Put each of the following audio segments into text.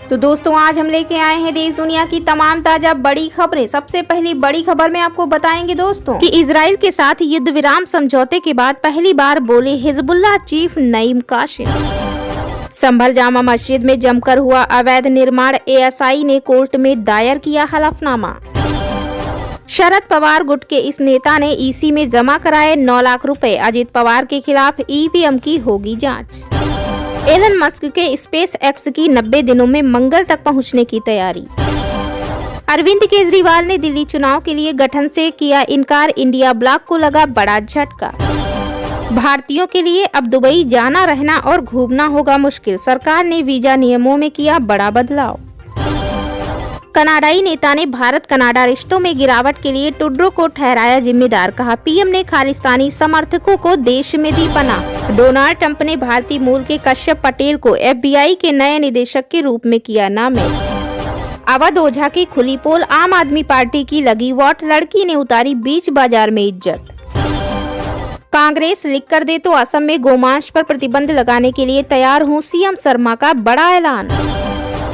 तो दोस्तों आज हम लेके आए हैं देश दुनिया की तमाम ताजा बड़ी खबरें। सबसे पहली बड़ी खबर में आपको बताएंगे दोस्तों कि इजराइल के साथ युद्ध विराम समझौते के बाद पहली बार बोले हिजबुल्लाह चीफ नईम कासिम। संभल जामा मस्जिद में जमकर हुआ अवैध निर्माण, एएसआई ने कोर्ट में दायर किया हलफनामा। शरद पवार गुट के इस नेता ने ईसी में जमा कराए 9 लाख रुपए। अजित पवार के खिलाफ ईवीएम की होगी जांच। एलन मस्क के स्पेस एक्स की 90 दिनों में मंगल तक पहुंचने की तैयारी। अरविंद केजरीवाल ने दिल्ली चुनाव के लिए गठन से किया इनकार, इंडिया ब्लॉक को लगा बड़ा झटका। भारतीयों के लिए अब दुबई जाना, रहना और घूमना होगा मुश्किल, सरकार ने वीजा नियमों में किया बड़ा बदलाव। कनाडाई नेता ने भारत कनाडा रिश्तों में गिरावट के लिए ट्रूडो को ठहराया जिम्मेदार, कहा पीएम ने खालिस्तानी समर्थकों को देश में दी पनाह। डोनाल्ड ट्रंप ने भारतीय मूल के कश्यप पटेल को एफबीआई के नए निदेशक के रूप में किया नामित। अवध ओझा की खुली पोल, आम आदमी पार्टी की लगी वोट, लड़की ने उतारी बीच बाजार में इज्जत। कांग्रेस लिख कर दे तो असम में गोमांस पर प्रतिबंध लगाने के लिए तैयार हूँ, सीएम शर्मा का बड़ा ऐलान।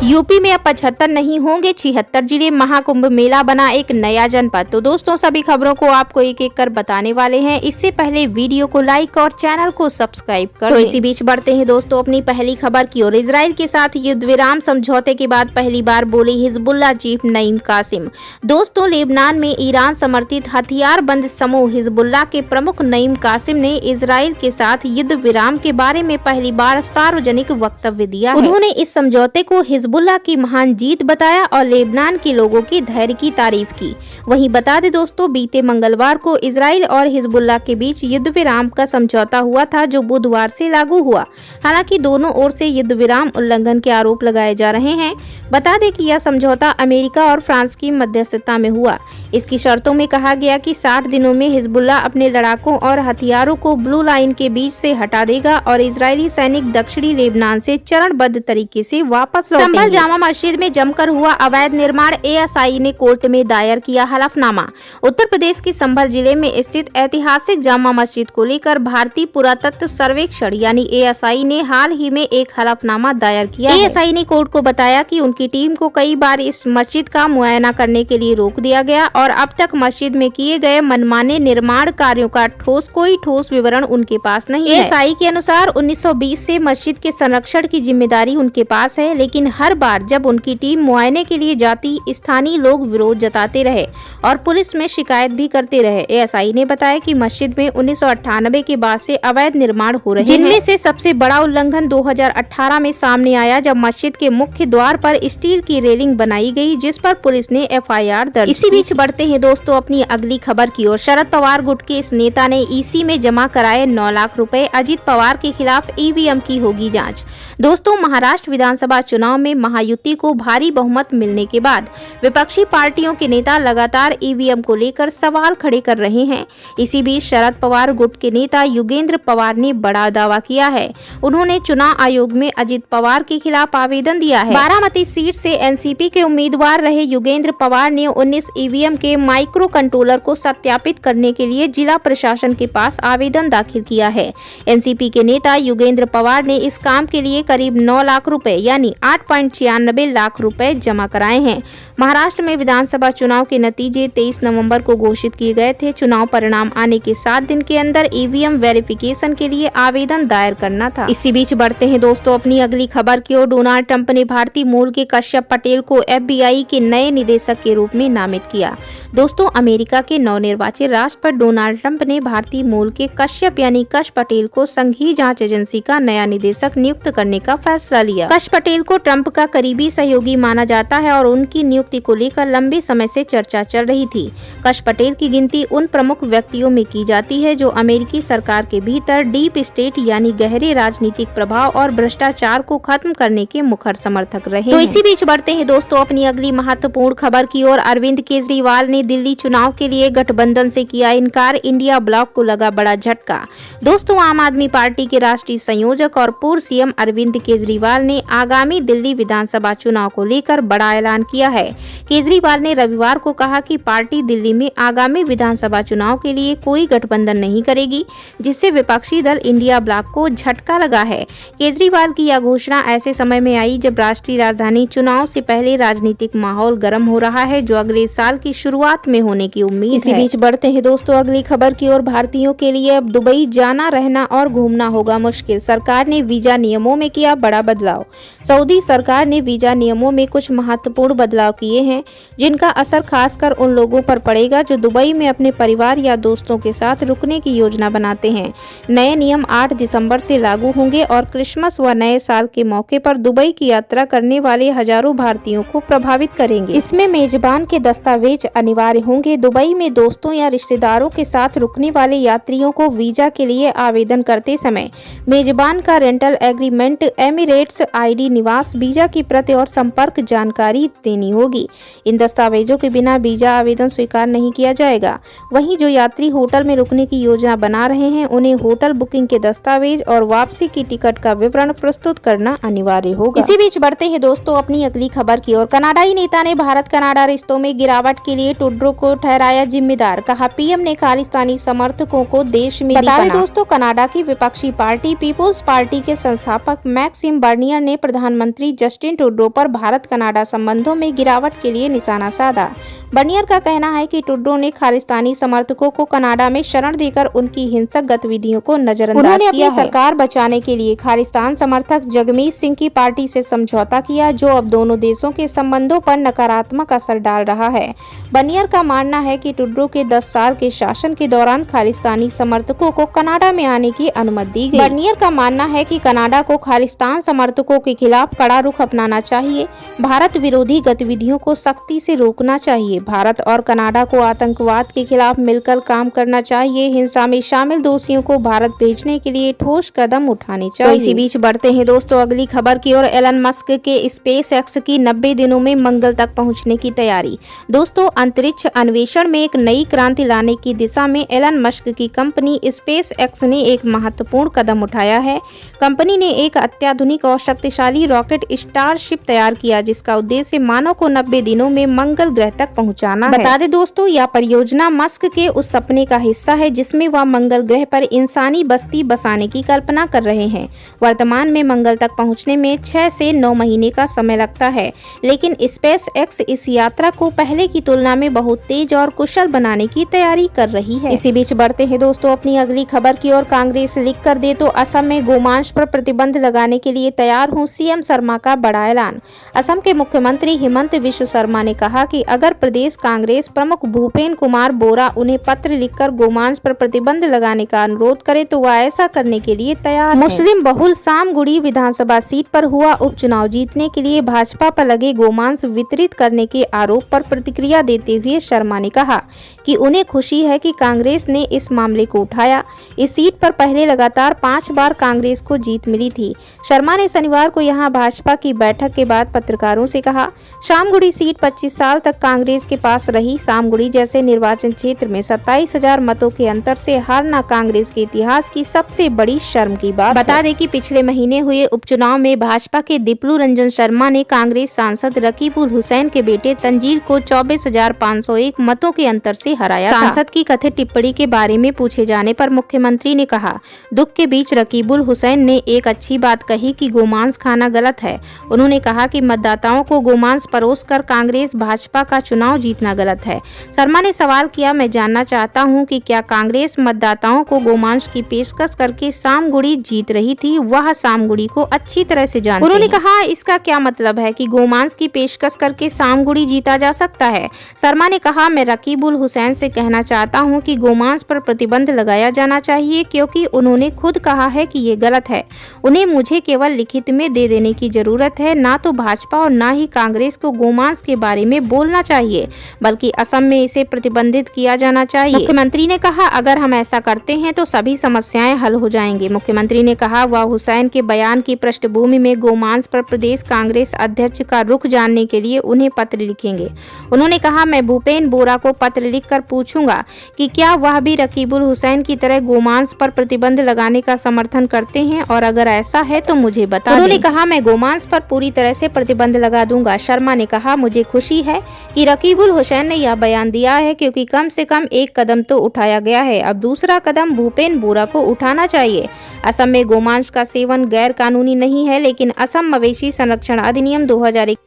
यूपी में अब 75 नहीं होंगे 76 जिले, महाकुंभ मेला बना एक नया जनपद। तो दोस्तों सभी खबरों को आपको एक एक कर बताने वाले हैं। इससे पहले वीडियो को लाइक और चैनल को सब्सक्राइब कर तो इसी बीच बढ़ते हैं दोस्तों अपनी पहली खबर की ओर। इजराइल के साथ युद्ध विराम समझौते के बाद पहली बार बोले हिजबुल्लाह चीफ नईम कासिम। दोस्तों लेबनान में ईरान समर्थित हथियारबंद समूह हिजबुल्लाह के प्रमुख नईम कासिम ने इजराइल के साथ युद्ध विराम के बारे में पहली बार सार्वजनिक वक्तव्य दिया है। उन्होंने इस समझौते को हिजबुल्लाह की महान जीत बताया और लेबनान के लोगों के धैर्य की तारीफ की। वहीं बता दें दोस्तों बीते मंगलवार को इजराइल और हिजबुल्लाह के बीच युद्ध विराम का समझौता हुआ था, जो बुधवार से लागू हुआ। हालांकि दोनों ओर से युद्ध विराम उल्लंघन के आरोप लगाए जा रहे हैं। बता दें कि यह समझौता अमेरिका और फ्रांस की मध्यस्थता में हुआ। इसकी शर्तों में कहा गया कि 60 दिनों में हिजबुल्लाह अपने लड़ाकों और हथियारों को ब्लू लाइन के बीच से हटा देगा और इजरायली सैनिक दक्षिणी लेबनान से चरणबद्ध तरीके से वापस लौटेंगे। संभल जामा मस्जिद में जमकर हुआ अवैध निर्माण, एएसआई ने कोर्ट में दायर किया हलफनामा। उत्तर प्रदेश के संभल जिले में स्थित ऐतिहासिक जामा मस्जिद को लेकर भारतीय पुरातत्व सर्वेक्षण यानी एएसआई ने हाल ही में एक हलफनामा दायर किया। एएसआई ने कोर्ट को बताया कि उनकी टीम को कई बार इस मस्जिद का मुआयना करने के लिए रोक दिया गया और अब तक मस्जिद में किए गए मनमाने निर्माण कार्यों का कोई ठोस विवरण उनके पास नहीं है। एएसआई के अनुसार 1920 से मस्जिद के संरक्षण की जिम्मेदारी उनके पास है, लेकिन हर बार जब उनकी टीम मुआयने के लिए जाती, स्थानीय लोग विरोध जताते रहे और पुलिस में शिकायत भी करते रहे। एएसआई ने बताया कि मस्जिद में 1998 के बाद से अवैध निर्माण हो रहे हैं, जिनमें से सबसे बड़ा उल्लंघन 2018 में सामने आया, जब मस्जिद के मुख्य द्वार पर स्टील की रेलिंग बनाई गई, जिस पर पुलिस ने एफआईआर दर्ज। इसी बीच बढ़ते हैं दोस्तों अपनी अगली खबर की ओर। शरद पवार गुट के इस नेता ने ईसी में जमा कराए 9 लाख रुपए। अजित पवार के खिलाफ ईवीएम की होगी जांच। दोस्तों महाराष्ट्र विधानसभा चुनाव में महायुति को भारी बहुमत मिलने के बाद विपक्षी पार्टियों के नेता लगातार ईवीएम को लेकर सवाल खड़े कर रहे हैं। इसी बीच शरद पवार गुट के नेता युगेंद्र पवार ने बड़ा दावा किया है। उन्होंने चुनाव आयोग में अजित पवार के खिलाफ आवेदन दिया है। बारामती सीट से एनसीपी के उम्मीदवार रहे युगेंद्र पवार ने 19 ईवीएम के माइक्रो कंट्रोलर को सत्यापित करने के लिए जिला प्रशासन के पास आवेदन दाखिल किया है। एनसीपी के नेता युगेंद्र पवार ने इस काम के लिए करीब 9 लाख रुपए यानी 8.96 लाख रुपए जमा कराए हैं। महाराष्ट्र में विधानसभा चुनाव के नतीजे 23 नवंबर को घोषित किए गए थे। चुनाव परिणाम आने के 7 दिन के अंदर ईवीएम वेरिफिकेशन के लिए आवेदन दायर करना था। इसी बीच बढ़ते हैं दोस्तों अपनी अगली खबर की ओर। डोनाल्ड ट्रंप ने भारतीय मूल के कश्यप पटेल को एफबीआई के नए निदेशक के रूप में नामित किया। दोस्तों अमेरिका के नवनिर्वाचित राष्ट्रपति डोनाल्ड ट्रंप ने भारतीय मूल के कश्यप यानी कश पटेल को संघीय जांच एजेंसी का नया निदेशक नियुक्त करने का फैसला लिया। कश पटेल को ट्रंप का करीबी सहयोगी माना जाता है और उनकी नियुक्ति को लेकर लंबे समय से चर्चा चल रही थी। कश पटेल की गिनती उन प्रमुख व्यक्तियों में की जाती है जो अमेरिकी सरकार के भीतर डीप स्टेट यानी गहरे राजनीतिक प्रभाव और भ्रष्टाचार को खत्म करने के मुखर समर्थक रहे। तो इसी बीच बढ़ते हैं दोस्तों अपनी अगली महत्वपूर्ण खबर की ओर। अरविंद केजरीवाल केजरीवाल ने दिल्ली चुनाव के लिए गठबंधन से किया इनकार, इंडिया ब्लॉक को लगा बड़ा झटका। दोस्तों, आम आदमी पार्टी के राष्ट्रीय संयोजक और पूर्व सीएम अरविंद केजरीवाल ने आगामी दिल्ली विधानसभा चुनाव को लेकर बड़ा ऐलान किया है। केजरीवाल ने रविवार को कहा कि पार्टी दिल्ली में आगामी विधानसभा चुनाव के लिए कोई गठबंधन नहीं करेगी, जिससे विपक्षी दल इंडिया ब्लॉक को झटका लगा है। केजरीवाल की यह घोषणा ऐसे समय में आई जब राष्ट्रीय राजधानी चुनाव से पहले राजनीतिक माहौल गर्म हो रहा है, जो अगले साल की शुरुआत में होने की उम्मीद है। इसी बीच बढ़ते हैं दोस्तों अगली खबर की ओर। भारतीयों के लिए अब दुबई जाना, रहना और घूमना होगा मुश्किल। सरकार ने वीजा नियमों में किया बड़ा बदलाव। सऊदी सरकार ने वीजा नियमों में कुछ महत्वपूर्ण बदलाव किए हैं, जिनका असर खासकर उन लोगों पर पड़ेगा जो दुबई में अपने परिवार या दोस्तों के साथ रुकने की योजना बनाते हैं। नए नियम 8 दिसंबर से लागू होंगे और क्रिसमस व नए साल के मौके पर दुबई की यात्रा करने वाले हजारों भारतीयों को प्रभावित करेंगे। इसमें मेजबान के दस्तावेज अनिवार्य होंगे। दुबई में दोस्तों या रिश्तेदारों के साथ रुकने वाले यात्रियों को वीजा के लिए आवेदन करते समय मेजबान का रेंटल एग्रीमेंट, एमिरेट्स आईडी, निवास वीजा की प्रति और संपर्क जानकारी देनी होगी। इन दस्तावेजों के बिना वीजा आवेदन स्वीकार नहीं किया जाएगा। वहीं जो यात्री होटल में रुकने की योजना बना रहे हैं, उन्हें होटल बुकिंग के दस्तावेज और वापसी की टिकट का विवरण प्रस्तुत करना अनिवार्य होगा। इसी बीच बढ़ते हैं दोस्तों अपनी अगली खबर की ओर। कनाडाई नेता ने भारत कनाडा रिश्तों में गिरावट के लिए ट्रूडो को ठहराया जिम्मेदार, कहा पीएम ने खालिस्तानी समर्थकों को देश में दी पनाह। दोस्तों, कनाडा की विपक्षी पार्टी पीपुल्स पार्टी के संस्थापक मैक्सिम बर्नियर ने प्रधानमंत्री जस्टिन ट्रूडो पर भारत कनाडा संबंधों में गिरावट के लिए निशाना साधा। बर्नियर का कहना है कि ट्रूडो ने खालिस्तानी समर्थकों को कनाडा में शरण देकर उनकी हिंसक गतिविधियों को नजरअंदाज किया। अपनी सरकार बचाने के लिए खालिस्तान समर्थक जगमीत सिंह की पार्टी से समझौता किया, जो अब दोनों देशों के संबंधों पर नकारात्मक असर डाल रहा है। बर्नियर का मानना है कि ट्रूडो के 10 साल के शासन के दौरान खालिस्तानी समर्थकों को कनाडा में आने की अनुमति दी गई। बर्नियर का मानना है कि कनाडा को खालिस्तान समर्थकों के खिलाफ कड़ा रुख अपनाना चाहिए। भारत विरोधी गतिविधियों को सख्ती से रोकना चाहिए। भारत और कनाडा को आतंकवाद के खिलाफ मिलकर काम करना चाहिए। हिंसा में शामिल दोषियों को भारत भेजने के लिए ठोस कदम उठाने चाहिए। तो इसी बीच बढ़ते हैं दोस्तों अगली खबर की ओर। एलन मस्क के स्पेस एक्स की 90 दिनों में मंगल तक पहुंचने की तैयारी। दोस्तों, अंतरिक्ष अन्वेषण में एक नई क्रांति लाने की दिशा में एलन मस्क की कंपनी स्पेस एक्स ने एक महत्वपूर्ण कदम उठाया है। कंपनी ने एक अत्याधुनिक और शक्तिशाली रॉकेट स्टारशिप तैयार किया, जिसका उद्देश्य मानव को 90 दिनों में मंगल ग्रह तक पहुंचाना है। बता दें दोस्तों, यह परियोजना मस्क के उस सपने का हिस्सा है जिसमें वह मंगल ग्रह पर इंसानी बस्ती बसाने की कल्पना कर रहे हैं। वर्तमान में मंगल तक पहुंचने में 6 से 9 महीने का समय लगता है, लेकिन स्पेस एक्स इस यात्रा को पहले की तुलना में बहुत तेज और कुशल बनाने की तैयारी कर रही है। इसी बीच बढ़ते हैं दोस्तों अपनी अगली खबर की ओर। कांग्रेस लिख कर दे तो असम में गोमांस पर प्रतिबंध लगाने के लिए तैयार हूं, सीएम शर्मा का बड़ा ऐलान। असम के मुख्यमंत्री हिमंत बिश्व शर्मा ने कहा कि अगर प्रदेश कांग्रेस प्रमुख भूपेंद्र कुमार बोरा उन्हें पत्र लिखकर गोमांस पर प्रतिबंध लगाने का अनुरोध करे तो वह ऐसा करने के लिए तैयार है। मुस्लिम बहुल सामगुड़ी विधानसभा सीट पर हुआ उपचुनाव जीतने के लिए भाजपा पर लगे गोमांस वितरित करने के आरोप पर प्रतिक्रिया देते हुए शर्मा ने कहा कि उन्हें खुशी है कि कांग्रेस ने इस मामले को उठाया। इस सीट पर पहले लगातार 5 बार कांग्रेस को जीत मिली थी। शर्मा ने शनिवार को यहां भाजपा की बैठक के बाद पत्रकारों से कहा, सामगुड़ी सीट 25 साल तक कांग्रेस के पास रही। सामगुड़ी जैसे निर्वाचन क्षेत्र में 27,000 मतों के अंतर से हारना कांग्रेस के इतिहास की सबसे बड़ी शर्म की बात। बता दें कि पिछले महीने हुए उपचुनाव में भाजपा के दीपलू रंजन शर्मा ने कांग्रेस सांसद रकीबुल हुसैन के बेटे तंजील को 24,501 मतों के अंतर से हराया। सांसद की कथित टिप्पणी के बारे में पूछे जाने पर मुख्यमंत्री ने कहा, दुख के बीच रकीबुल हुसैन ने एक अच्छी बात कही कि गोमांस खाना गलत है। उन्होंने कहा कि मतदाताओं को गोमांस परोसकर कांग्रेस भाजपा का चुनाव जीतना गलत है। शर्मा ने सवाल किया, मैं जानना चाहता हूं कि क्या कांग्रेस मतदाताओं को गोमांस की पेशकश करके सामगुड़ी जीत रही थी? वह सामगुड़ी को अच्छी तरह से जानते हैं। उन्होंने कहा, इसका क्या मतलब है कि गोमांस की पेशकश करके सामगुड़ी जीता जा सकता है? शर्मा ने कहा, मैं रकीबुल हुसैन से कहना चाहता हूं कि गोमांस पर प्रतिबंध लगाया जाना चाहिए, क्योंकि उन्होंने खुद कहा है कि ये गलत है। उन्हें मुझे केवल लिखित में दे देने की जरूरत है, ना तो भाजपा और ना ही कांग्रेस को गोमांस के बारे में बोलना चाहिए। चाहिए, बल्कि असम में इसे प्रतिबंधित किया जाना चाहिए। मुख्यमंत्री ने कहा, अगर हम ऐसा करते हैं तो सभी समस्याएं हल हो जाएंगी। मुख्यमंत्री ने कहा, वह हुसैन के बयान की पृष्ठभूमि में गोमांस पर प्रदेश कांग्रेस अध्यक्ष का रुख जानने के लिए उन्हें पत्र लिखेंगे। उन्होंने कहा, मैं भूपेन बोरा को पत्र लिखकर पूछूंगा कि क्या वह भी रकीबुल हुसैन की तरह गोमांस पर प्रतिबंध लगाने का समर्थन करते हैं, और अगर ऐसा है तो मुझे बता दें। उन्होंने कहा, मैं गोमांस पर पूरी तरह से प्रतिबंध लगा दूंगा। शर्मा ने कहा, मुझे खुशी है कि रकीबुल हुसैन ने यह बयान दिया है, क्योंकि कम से कम एक कदम तो उठाया गया है। अब दूसरा कदम भूपेन बोरा को उठाना चाहिए। असम में गोमांस का सेवन गैर कानूनी नहीं है, लेकिन असम मवेशी संरक्षण अधिनियम 2021